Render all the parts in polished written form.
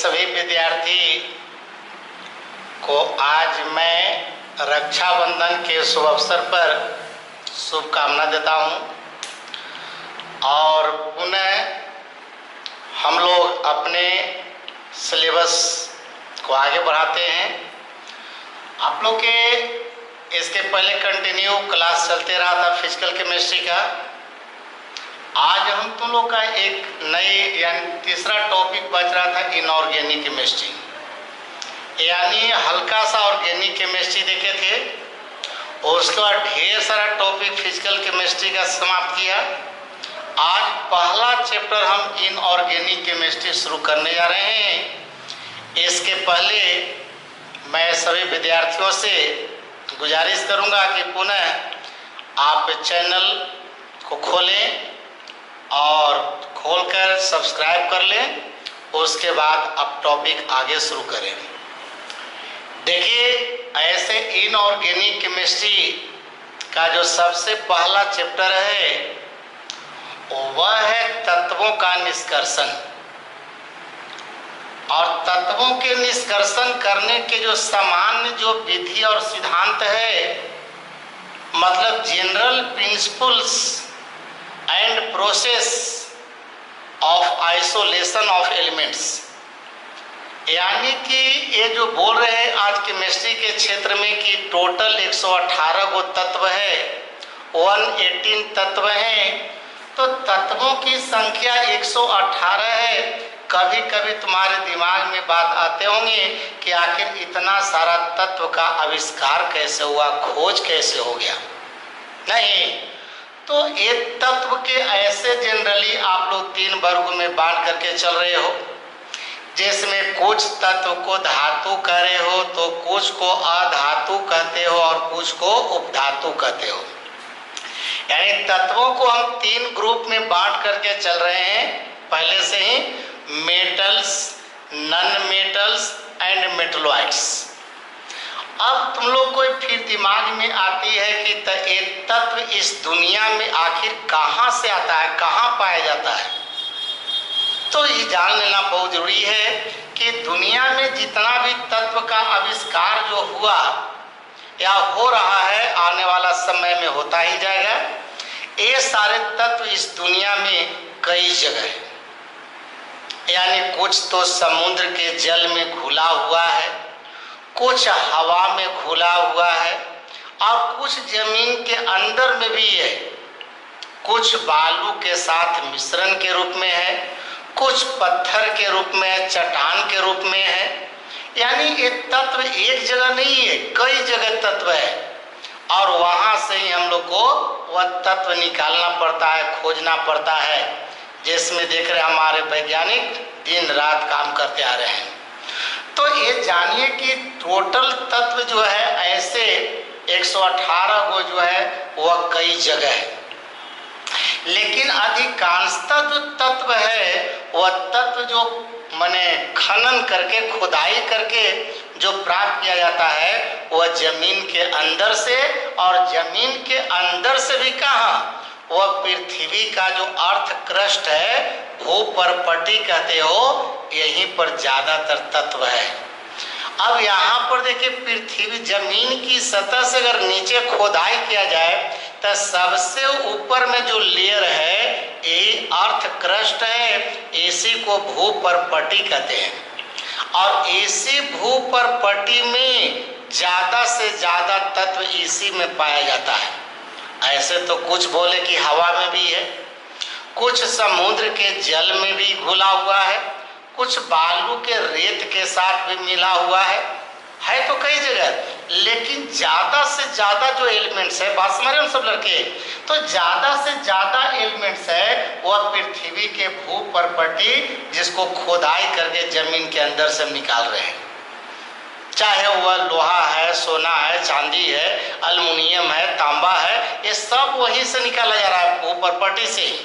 सभी विद्यार्थी को आज मैं रक्षाबंधन के शुभ अवसर पर शुभकामना देता हूं और पुनः हम लोग अपने सिलेबस को आगे बढ़ाते हैं। आप लोग के इसके पहले कंटिन्यू क्लास चलते रहा था फिजिकल केमिस्ट्री का। आज हम तुम लोग का एक नई यानी तीसरा टॉपिक बच रहा था इनऑर्गेनिक केमिस्ट्री, यानी हल्का सा ऑर्गेनिक केमिस्ट्री देखे थे और उसके बाद ढेर सारा टॉपिक फिजिकल केमिस्ट्री का समाप्त किया। आज पहला चैप्टर हम इनऑर्गेनिक केमिस्ट्री शुरू करने जा रहे हैं। इसके पहले मैं सभी विद्यार्थियों से गुजारिश करूंगा कि पुनः आप चैनल को खोलें और खोलकर सब्सक्राइब कर लें, उसके बाद अब टॉपिक आगे शुरू करें। देखिए, ऐसे इनऑर्गेनिक केमिस्ट्री का जो सबसे पहला चैप्टर है वह है तत्वों का निष्कर्षण। और तत्वों के निष्कर्षण करने के जो सामान्य जो विधि और सिद्धांत है, मतलब general principles and process of isolation of elements, यानी कि ये जो बोल रहे हैं आज केमिस्ट्री के क्षेत्र में कि टोटल 118 गो तत्व है, 118 तत्व हैं, तो तत्वों की संख्या 118 है। कभी कभी तुम्हारे दिमाग में बात आते होंगे कि आखिर इतना सारा तत्व का आविष्कार कैसे हुआ, खोज कैसे हो गया। नहीं, तो एक तत्व के ऐसे जनरली आप लोग 3 वर्गों में बांट करके चल रहे हो, जिसमें कुछ तत्व को धातु कह रहे हो तो कुछ को अधातु कहते हो और कुछ को उपधातु कहते हो। यानी तत्वों को हम 3 ग्रुप में बांट करके चल रहे हैं पहले से ही, metals, non metals and metalloids. अब तुम लोग को फिर दिमाग में आती है कि एक तत्व इस दुनिया में आखिर कहाँ से आता है, कहाँ पाया जाता है। तो ये जान लेना बहुत जरूरी है कि दुनिया में जितना भी तत्व का आविष्कार जो हुआ या हो रहा है, आने वाला समय में होता ही जाएगा। ये सारे तत्व इस दुनिया में कई जगह है, यानी कुछ तो समुद्र के जल में घुला हुआ है, कुछ हवा में घुला हुआ है और कुछ जमीन के अंदर में भी है, कुछ बालू के साथ मिश्रण के रूप में है, कुछ पत्थर के रूप में है, चट्टान के रूप में है। यानी ये तत्व एक जगह नहीं है, कई जगह तत्व है और वहां से ही हम लोग को वह तत्व निकालना पड़ता है, खोजना पड़ता है, जिसमें देख रहे हमारे वैज्ञानिक दिन रात काम करते आ रहे हैं। तो ये जानिए कि टोटल तत्व जो है ऐसे 118 को जो है वह कई जगह है, लेकिन अधिकांशतः जो तत्व है वह तत्व जो माने खनन करके, खुदाई करके जो प्राप्त किया जाता है वह जमीन के अंदर से, और जमीन के अंदर से भी कहाँ, वह पृथ्वी का जो अर्थ क्रस्ट है, भूपर्पटी कहते हो, यहीं पर ज्यादातर तत्व है। अब यहाँ पर देखिए, पृथ्वी जमीन की सतह से अगर नीचे खोदाई किया जाए तो सबसे ऊपर में जो लेयर है यही अर्थ क्रस्ट है, इसी को भूपर्पटी कहते हैं। और इसी भूपर्पटी में ज्यादा से ज्यादा तत्व इसी में पाया जाता है। ऐसे तो कुछ बोले कि हवा में भी है, कुछ समुद्र के जल में भी घुला हुआ है, कुछ बालू के रेत के साथ भी मिला हुआ है तो कई जगह। लेकिन ज्यादा से ज्यादा जो एलिमेंट्स है, बात समझ रहे हो सब लड़के, तो ज्यादा से ज्यादा एलिमेंट्स है वह पृथ्वी के भूपर्पटी, जिसको खोदाई करके जमीन के अंदर से निकाल रहे हैं। चाहे वह लोहा है, सोना है, चांदी है, अल्युमिनियम है, तांबा है, ये सब वहीं से निकाला जा रहा है, भूपर्पटी से ही।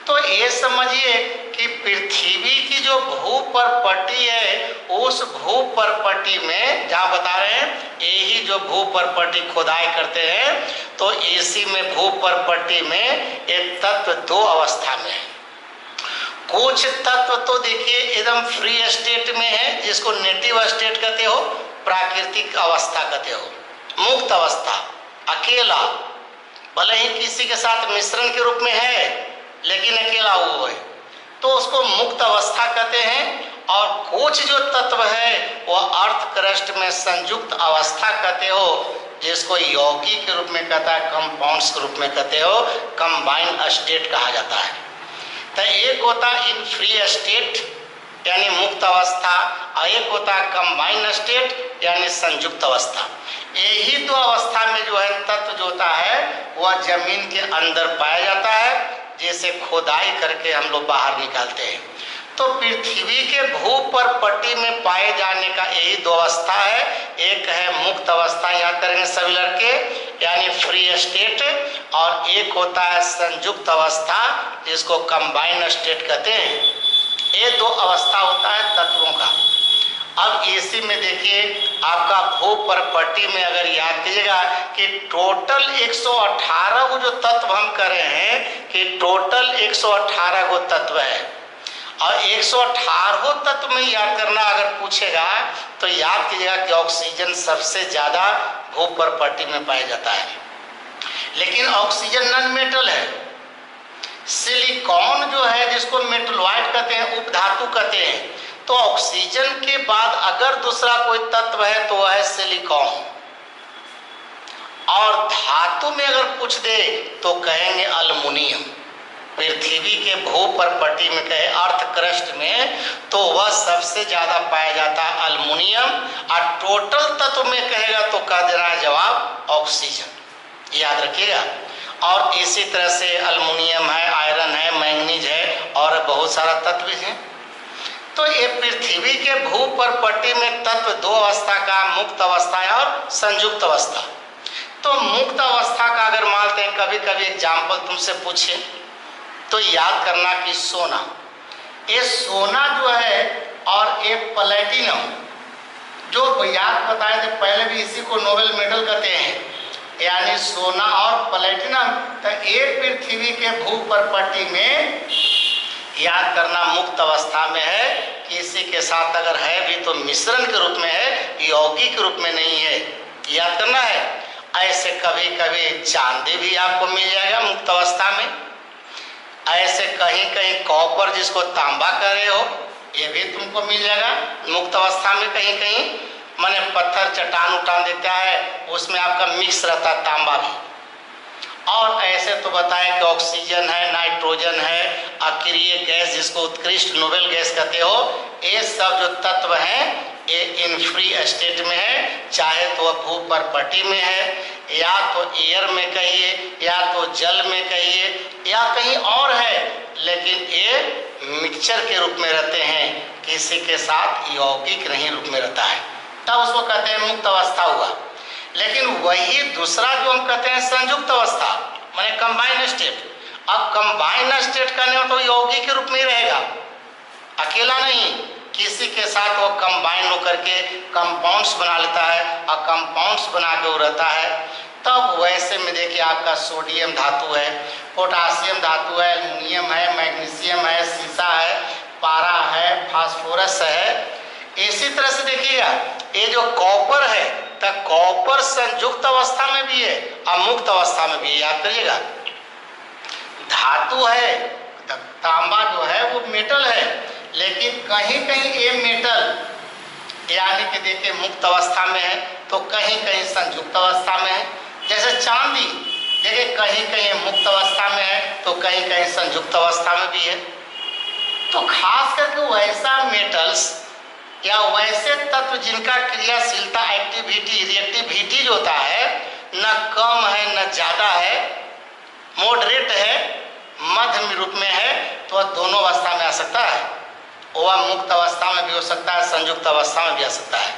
तो ये समझिए कि पृथ्वी की जो भूपर्पटी है, उस भूपर्पटी में जहाँ बता रहे हैं यही जो भूपर्पटी खोदाई करते हैं, तो इसी में भूपर्पटी में एक तत्व 2 अवस्था में है। कुछ तत्व तो देखिए एकदम फ्री स्टेट में है, जिसको नेटिव स्टेट कहते हो, प्राकृतिक अवस्था कहते हो, मुक्त अवस्था, अकेला, भले ही किसी के साथ मिश्रण के रूप में है लेकिन अकेला वो है, तो उसको मुक्त अवस्था कहते हैं। और कुछ जो तत्व है वो अर्थ क्रस्ट में संयुक्त अवस्था कहते हो, जिसको यौगिक के रूप में कहता है, कंपाउंड्स के रूप में कहते हो, कंबाइंड स्टेट कहा जाता है। तो एक होता है इन फ्री स्टेट यानी मुक्त अवस्था, और एक होता है कंबाइंड स्टेट यानी संयुक्त अवस्था। यही दो अवस्था में जो है तत्व जो होता है वह जमीन के अंदर पाया जाता है, जैसे खोदाई करके हम लोग बाहर निकालते हैं। तो पृथ्वी के भूपर पट्टी में पाए जाने का यही दो अवस्था है, एक है मुक्त अवस्था, याद करेंगे सभी लड़के, यानी फ्री स्टेट, और एक होता है संयुक्त अवस्था जिसको कंबाइंड स्टेट कहते हैं। ये दो अवस्था होता है तत्वों का। अब इसी में देखिए आपका भूपर पट्टी में अगर याद कीजिएगा कि टोटल 118 को जो तत्व हम कर रहे हैं कि टोटल 118 को तत्व है, और 118 तत्व में याद करना अगर पूछेगा तो याद कीजिएगा कि ऑक्सीजन सबसे ज्यादा भूपर पट्टी में पाया जाता है, लेकिन ऑक्सीजन नॉन मेटल है। सिलिकॉन जो है जिसको मेटलॉइड कहते हैं, उपधातु कहते हैं, तो ऑक्सीजन के बाद अगर दूसरा कोई तत्व है तो वह है सिलिकॉन। और धातु में अगर पूछ दे तो कहेंगे अल्युमिनियम। पृथ्वी के भूपर पट्टी में कहे अर्थ क्रस्ट में तो वह सबसे ज्यादा पाया जाता है अल्युमिनियम, और टोटल तत्व में कहेगा तो कह देना है जवाब ऑक्सीजन, याद रखिएगा। और इसी तरह से अल्युमिनियम है, आयरन है, मैंगनीज है और बहुत सारा तत्व हैं। तो ये पृथ्वी के भूपर पट्टी में तत्व दो अवस्था का, मुक्त अवस्था और संयुक्त अवस्था। तो मुक्त अवस्था का अगर मानते हैं कभी कभी एग्जाम्पल तुमसे पूछे तो याद करना कि सोना, ये सोना जो है और ये प्लेटिनम जो याद बताए थे पहले भी, इसी को नोबेल मेडल कहते हैं, यानी सोना और प्लेटिनम। तो ये पृथ्वी के भूपर पट्टी में याद करना मुक्त अवस्था में है, किसी के साथ अगर है भी तो मिश्रण के रूप में है, यौगिक के रूप में नहीं है, याद करना है। ऐसे कभी कभी चांदी भी आपको मिल जाएगा मुक्त अवस्था में, ऐसे कहीं कहीं कॉपर जिसको तांबा कह रहे हो ये भी तुमको मिल जाएगा मुक्त अवस्था में, कहीं कहीं माने पत्थर चट्टान उठान देता है उसमें आपका मिक्स रहता तांबा भी। और ऐसे तो बताए कि ऑक्सीजन है, नाइट्रोजन है, अक्रिय गैस जिसको उत्कृष्ट नोबेल गैस कहते हो, ये सब जो तत्व हैं ये इन फ्री स्टेट में है, चाहे तो वह भूपर पट्टी में है, या तो एयर में कहिए, या तो जल में कहिए, या कहीं और है, लेकिन ये मिक्सचर के रूप में रहते हैं, किसी के साथ यौगिक नहीं रूप में रहता है, तब उसको कहते हैं मुक्त अवस्था हुआ। लेकिन वही दूसरा जो हम कहते हैं संयुक्त अवस्था माने कंबाइंड स्टेट। अब कंबाइंड स्टेट करने में तो यौगिक के रूप में ही रहेगा, अकेला नहीं, किसी के साथ वो कंबाइन होकर के कंपाउंड्स बना लेता है, और कंपाउंड्स बना के वो रहता है। तब वैसे में देखिए आपका सोडियम धातु है, पोटासियम धातु है, एल्युमिनियम है, मैग्नीशियम है, सीसा है, पारा है, फास्फोरस है। इसी तरह से देखिएगा ये जो कॉपर है तो कॉपर संयुक्त अवस्था में भी है और मुक्त अवस्था में भी है, याद करिएगा। धातु है, तांबा जो है वो मेटल है, लेकिन कहीं कहीं ये मेटल यानी कि देखिए मुक्त अवस्था में है तो कहीं कहीं संयुक्त अवस्था में है। जैसे चांदी देखिए कहीं कहीं मुक्त अवस्था में है तो कहीं कहीं संयुक्त अवस्था में भी है। तो खास करके वैसा मेटल्स या वैसे तत्व जिनका क्रियाशीलता, एक्टिविटी, रिएक्टिविटी जो होता है न कम है न ज़्यादा है, मॉडरेट है, मध्य रूप में है, तो दोनों अवस्था में आ सकता है। वह मुक्त अवस्था में भी हो सकता है, संयुक्त अवस्था में भी आ सकता है।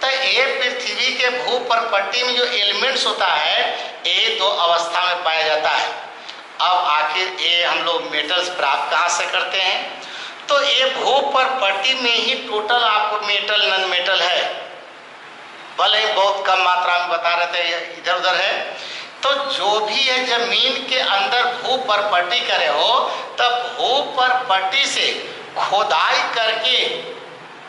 तो ये पृथ्वी के भूपर पट्टी में जो एलिमेंट्स होता है ये दो अवस्था में पाया जाता है। अब आखिर ये हम लोग मेटल्स प्राप्त कहाँ से करते हैं? तो ये भूपर पट्टी में ही टोटल आपको मेटल नॉन मेटल है, भले ही बहुत कम मात्रा में बता रहे थे इधर उधर है, तो जो भी है जमीन के अंदर भू परपट्टी करे हो, तब भू परपट्टी से खोदाई करके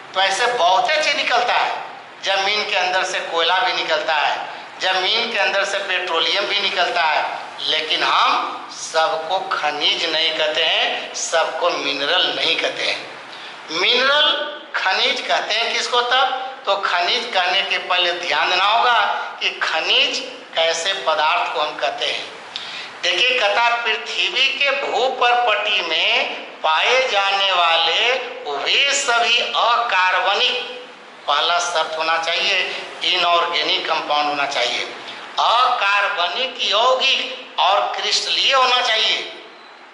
तो ऐसे बहुत चीज निकलता है। जमीन के अंदर से कोयला भी निकलता है, जमीन के अंदर से पेट्रोलियम भी निकलता है, लेकिन हम सबको खनिज नहीं कहते हैं, सबको मिनरल नहीं कहते हैं। मिनरल खनिज कहते हैं किसको तब? तो खनिज कहने के पहले ध्यान देना होगा कि खनिज कैसे पदार्थ को हम कहते हैं। देखिए, कथा पृथ्वी के भू परपट्टी में पाए जाने वाले वे सभी अकार्बनिक, पहला शर्त होना चाहिए, इनऑर्गेनिक कंपाउंड होना चाहिए, अकार्बनिक, यौगिक और क्रिस्टलीय होना चाहिए।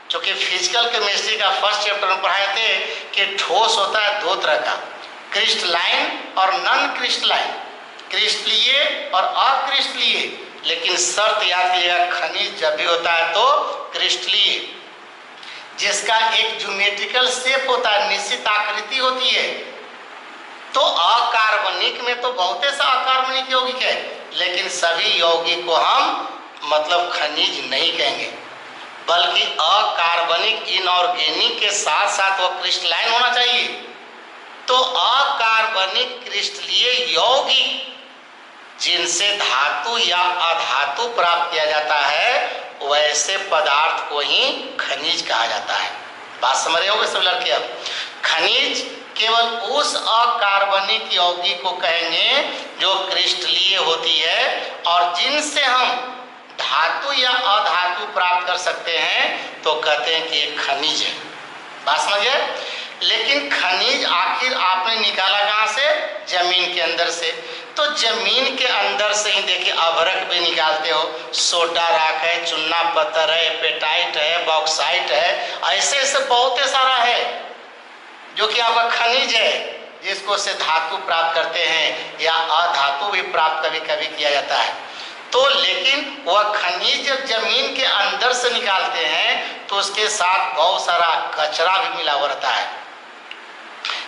क्योंकि फिजिकल केमिस्ट्री का फर्स्ट चैप्टर में पढ़ाए थे कि ठोस होता है दो तरह का, क्रिस्टलाइन और नॉन क्रिस्टलाइन, क्रिस्टलीय और अक्रिस्टलीय। लेकिन शर्त याद कीजिएगा, खनिज जब भी होता है तो क्रिस्टलीय, जिसका एक ज्योमेट्रिकल शेप होता है, निश्चित आकृति होती है। तो अकार्बनिक में तो बहुत सा अकार्बनिक यौगिक है, लेकिन सभी यौगिक को हम मतलब खनिज नहीं कहेंगे, बल्कि अकार्बनिक, इनऑर्गेनिक के साथ साथ वो क्रिस्टलाइन होना चाहिए। तो अकार्बनिक क्रिस्टलीय यौगिक जिनसे धातु या अधातु प्राप्त किया जाता है, वैसे पदार्थ को ही खनिज कहा जाता है। बात समझ रहे होंगे सब लड़के? अब खनिज केवल उस अकार्बनिक यौगिक को कहेंगे जो क्रिस्टलीय होती है और जिनसे हम धातु या अधातु प्राप्त कर सकते हैं, तो कहते हैं कि ये खनिज है। बात समझिए? लेकिन खनिज आखिर आपने निकाला कहाँ से? जमीन के अंदर से। तो जमीन के अंदर से ही देखिए अभ्रक भी निकालते हो, सोडा राख है, चुन्ना पत्थर है, एपेटाइट है, बॉक्साइट है, ऐसे ऐसे बहुत सारा है जो कि आपका खनिज है, जिसको से धातु प्राप्त करते हैं या अधातु भी प्राप्त कभी कभी किया जाता है। तो लेकिन वह खनिज जब जमीन के अंदर से निकालते हैं तो उसके साथ बहुत सारा कचरा भी मिला हुआ रहता है।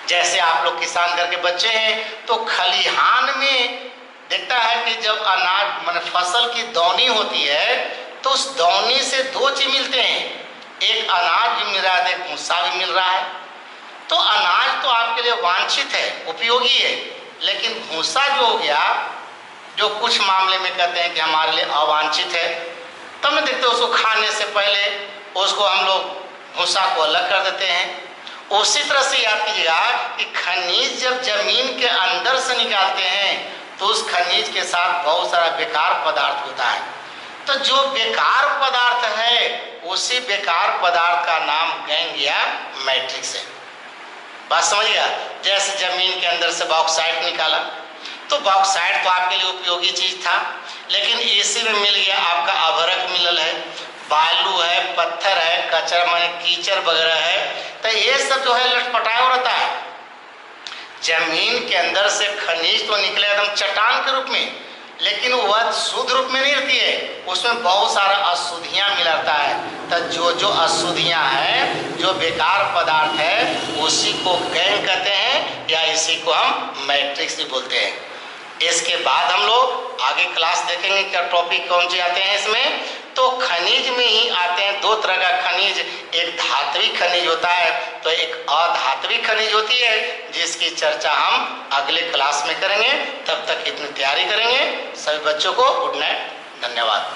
जैसे आप लोग किसान घर के बच्चे हैं तो खलिहान में देखता है कि जब अनाज माने फसल की दौनी होती है तो उस दौनी से दो चीज मिलते हैं, एक अनाज भी मिल रहा है, एक भूसा भी मिल रहा है। तो अनाज तो आपके लिए वांछित है, उपयोगी है, लेकिन भूसा जो हो गया, जो कुछ मामले में कहते हैं कि हमारे लिए अवांछित है, तब मैं देखते उसको खाने से पहले उसको हम लोग भूसा को अलग कर देते हैं। उसी तरह से याद कीजिएगा कि खनिज जब जमीन के अंदर से निकालते हैं तो उस खनिज के साथ बहुत सारा बेकार पदार्थ होता है। तो जो बेकार पदार्थ है उसी बेकार पदार्थ का नाम गैंग या मैट्रिक्स है। बात समझिएगा? जैसे जमीन के अंदर से बॉक्साइट निकाला तो बॉक्साइट तो आपके लिए उपयोगी चीज था, लेकिन इसी में मिल गया आपका अभ्रक मिलल है, बालू है, पत्थर है, कचरा माने कीचड़ वगैरह है, तो ये सब जो है लटपटाया रहता है। जमीन के अंदर से खनिज तो निकले एकदम चट्टान के रूप में, लेकिन वह शुद्ध रूप में नहीं रहती है, उसमें बहुत सारा अशुद्धियाँ मिलाता है। तो जो अशुद्धियाँ हैं, जो बेकार पदार्थ है, उसी को गैंग कहते हैं या इसी को हम मैट्रिक्स भी बोलते हैं। इसके बाद हम लोग आगे क्लास देखेंगे क्या टॉपिक कौन से आते हैं इसमें। तो खनिज में ही आते हैं दो तरह का खनिज, एक धात्विक खनिज होता है तो एक अधात्विक खनिज होती है, जिसकी चर्चा हम अगले क्लास में करेंगे। तब तक इतनी तैयारी करेंगे। सभी बच्चों को गुड नाइट, धन्यवाद।